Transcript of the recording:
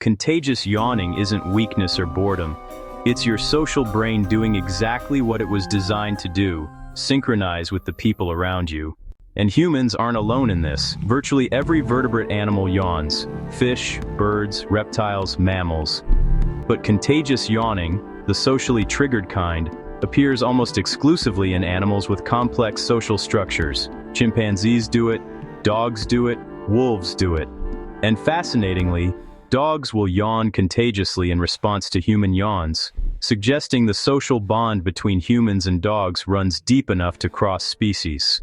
Contagious yawning isn't weakness or boredom. It's your social brain doing exactly what it was designed to do, synchronize with the people around you. And humans aren't alone in this. Virtually every vertebrate animal yawns. Fish, birds, reptiles, mammals. But contagious yawning, the socially triggered kind, appears almost exclusively in animals with complex social structures. Chimpanzees do it, dogs do it, wolves do it. And fascinatingly, dogs will yawn contagiously in response to human yawns, suggesting the social bond between humans and dogs runs deep enough to cross species.